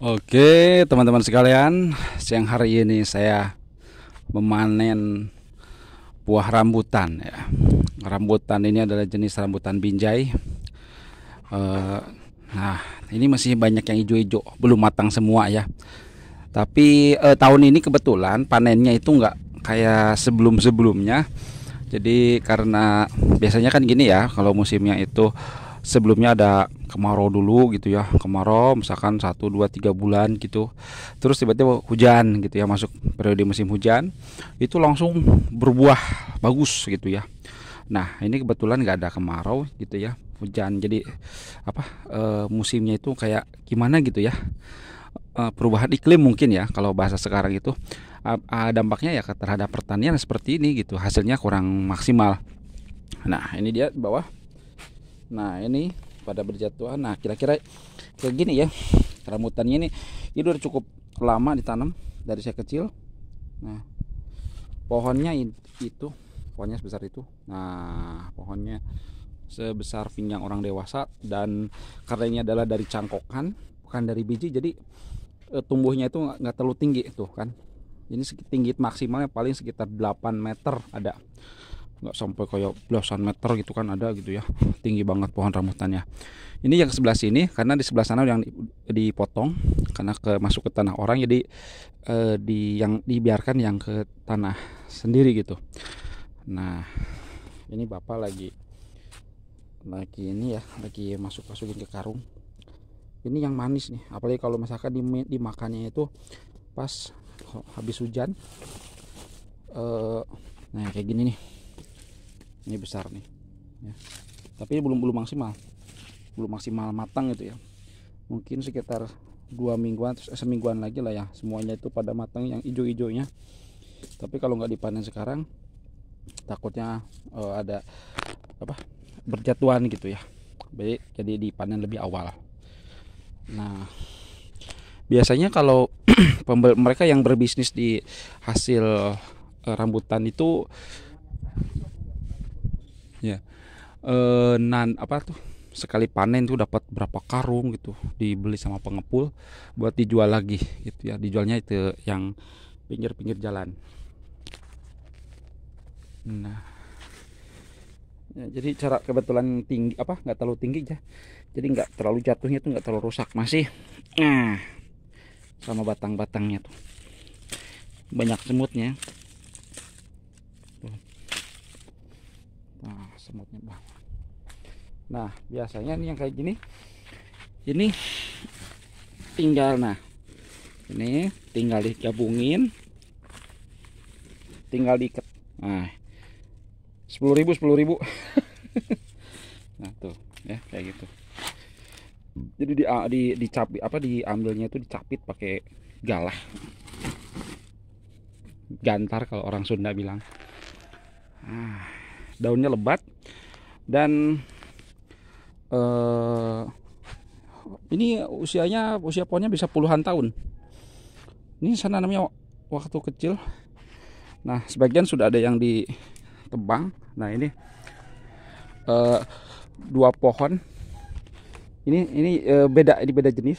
Oke, teman-teman sekalian, siang hari ini saya memanen buah rambutan ya. Rambutan ini adalah jenis rambutan binjai. Eh, nah, ini masih banyak yang hijau-hijau, belum matang semua ya. Tapi tahun ini kebetulan panennya itu nggak kayak sebelum-sebelumnya. Jadi karena biasanya kan gini ya, kalau musimnya itu sebelumnya ada kemarau dulu gitu ya, kemarau misalkan 1 2 3 bulan gitu, terus tiba-tiba hujan gitu ya, masuk periode musim hujan itu langsung berbuah bagus gitu ya. Nah ini kebetulan nggak ada kemarau gitu ya, hujan, jadi apa musimnya itu kayak gimana gitu ya, perubahan iklim mungkin ya kalau bahasa sekarang itu. Dampaknya ya terhadap pertanian seperti ini gitu, hasilnya kurang maksimal. Nah ini dia di bawah. Nah ini pada berjatuhan. Nah kira-kira kayak gini ya rambutannya ini. Ini udah cukup lama ditanam dari saya kecil. Nah pohonnya itu, pohonnya sebesar itu. Nah pohonnya sebesar pinggang orang dewasa, dan karena ini adalah dari cangkokan bukan dari biji, jadi tumbuhnya itu nggak terlalu tinggi tuh kan. Ini tinggi maksimalnya paling sekitar 8 meter ada, nggak sampai kayak belasan meter gitu kan ada gitu ya, tinggi banget pohon rambutannya. Ini yang sebelah sini, karena di sebelah sana yang dipotong karena masuk ke tanah orang, jadi yang dibiarkan yang ke tanah sendiri gitu. Nah ini bapak lagi ini ya, lagi masukin ke karung. Ini yang manis nih, apalagi kalau misalkan dimakannya itu pas habis hujan. Nah kayak gini nih, ini besar nih ya. Tapi belum belum maksimal matang gitu ya, mungkin sekitar 2 mingguan, semingguan lagi lah ya semuanya itu pada matang yang hijau-hijaunya. Tapi kalau nggak dipanen sekarang takutnya ada apa, berjatuhan gitu ya, jadi dipanen lebih awal. Nah biasanya kalau mereka yang berbisnis di hasil rambutan itu ya, apa tuh, sekali panen tuh dapat berapa karung gitu, dibeli sama pengepul buat dijual lagi gitu ya. Dijualnya itu yang pinggir-pinggir jalan. Nah ya, jadi cara kebetulan tinggi apa, nggak terlalu tinggi ya, jadi nggak terlalu jatuhnya tuh, nggak terlalu rusak masih. Nah sama batang-batangnya tuh banyak semutnya. Nah semutnya bang. Nah biasanya nih yang kayak gini, ini tinggal, nah ini tinggal digabungin, tinggal diikat. Nah 10.000 nah tuh ya kayak gitu. Jadi dicapit apa, diambilnya itu dicapit pakai galah, gantar kalau orang Sunda bilang. Nah, daunnya lebat dan ini usia pohonnya bisa puluhan tahun. Ini saya nanamnya waktu kecil. Nah sebagian sudah ada yang ditebang. Nah ini 2 pohon ini beda, ini beda jenis.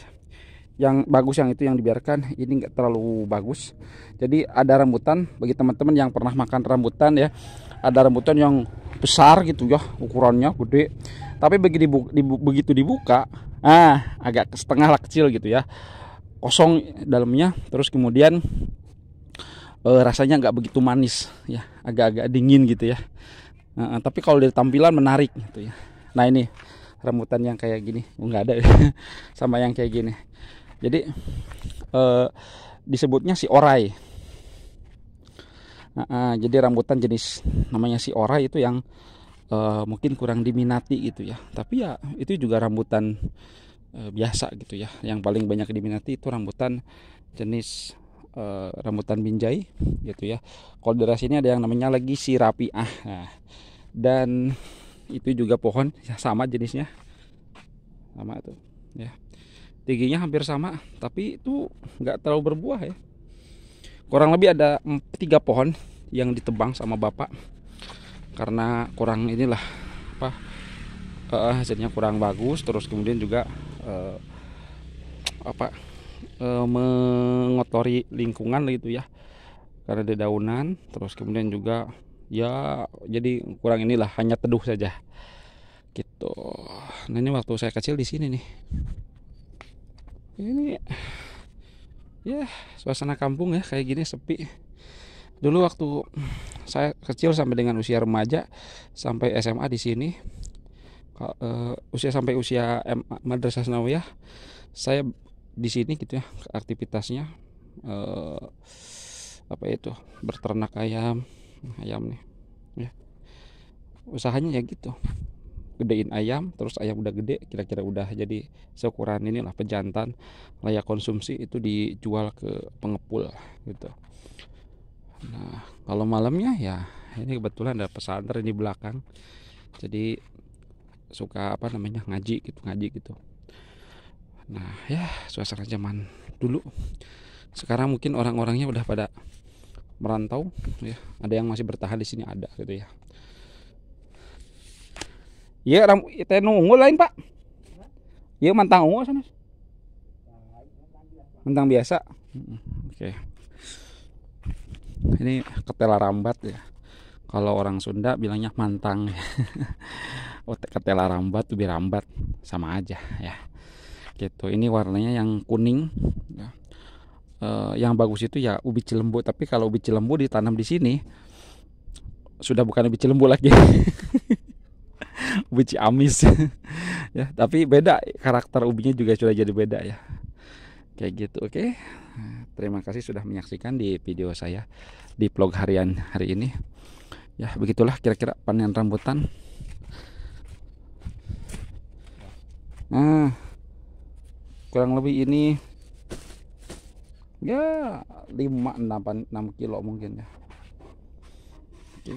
Yang bagus yang itu yang dibiarkan, ini nggak terlalu bagus. Jadi ada rambutan, bagi teman-teman yang pernah makan rambutan ya, ada rambutan yang besar gitu ya, ukurannya gede, tapi begitu dibuka agak setengah lah, kecil gitu ya, kosong dalamnya. Terus kemudian rasanya nggak begitu manis ya, agak-agak dingin gitu ya. Tapi kalau dari tampilan menarik gitu ya. Nah ini rambutan yang kayak gini nggak ada sama yang kayak gini. Jadi disebutnya si orai. Jadi rambutan jenis namanya si orai itu yang mungkin kurang diminati gitu ya. Tapi ya itu juga rambutan biasa gitu ya. Yang paling banyak diminati itu rambutan jenis rambutan binjai gitu ya. Kalau daerah sini ada yang namanya lagi si rapiah. Nah, dan itu juga pohon ya, sama jenisnya, sama tuh ya, tingginya hampir sama, tapi itu nggak terlalu berbuah ya. Kurang lebih ada 3 pohon yang ditebang sama bapak karena kurang inilah apa, hasilnya kurang bagus. Terus kemudian juga apa, mengotori lingkungan gitu ya, karena dedaunan. Terus kemudian juga ya jadi kurang inilah, hanya teduh saja gitu. Nah ini waktu saya kecil di sini nih, ini ya suasana kampung ya kayak gini, sepi. Dulu waktu saya kecil sampai dengan usia remaja sampai SMA di sini, sampai usia Madrasah Sanawiyah saya di sini gitu ya. Aktivitasnya apa itu, berternak ayam nih ya, usahanya ya gitu, gedein ayam. Terus ayam udah gede, kira-kira udah jadi seukuran inilah pejantan layak konsumsi, itu dijual ke pengepul gitu. Nah kalau malamnya ya ini kebetulan ada pesantren di belakang, jadi suka apa namanya ngaji gitu. Nah ya suasana zaman dulu. Sekarang mungkin orang-orangnya udah pada merantau ya, ada yang masih bertahan di sini ada gitu ya. Iya teh unggul lain pak. Iya mantang unggul sana. Mantang biasa. Oke. Ini ketela rambat ya. Kalau orang Sunda bilangnya mantang. Oh, ketela rambat tuh rambat sama aja ya. Gitu. Ini warnanya yang kuning. Ya. Yang bagus itu ya ubi cilembu. Tapi kalau ubi cilembu ditanam di sini sudah bukan ubi cilembu lagi. Ubi ciamis. Ya, tapi beda, karakter ubinya juga sudah jadi beda ya. Kayak gitu, oke. Terima kasih sudah menyaksikan di video saya di vlog harian hari ini. Ya, begitulah kira-kira panen rambutan. Nah, kurang lebih ini ya 5-6 kilo mungkin ya. Oke.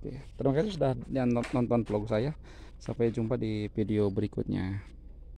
Oke, terima kasih sudah nonton vlog saya. Sampai jumpa di video berikutnya.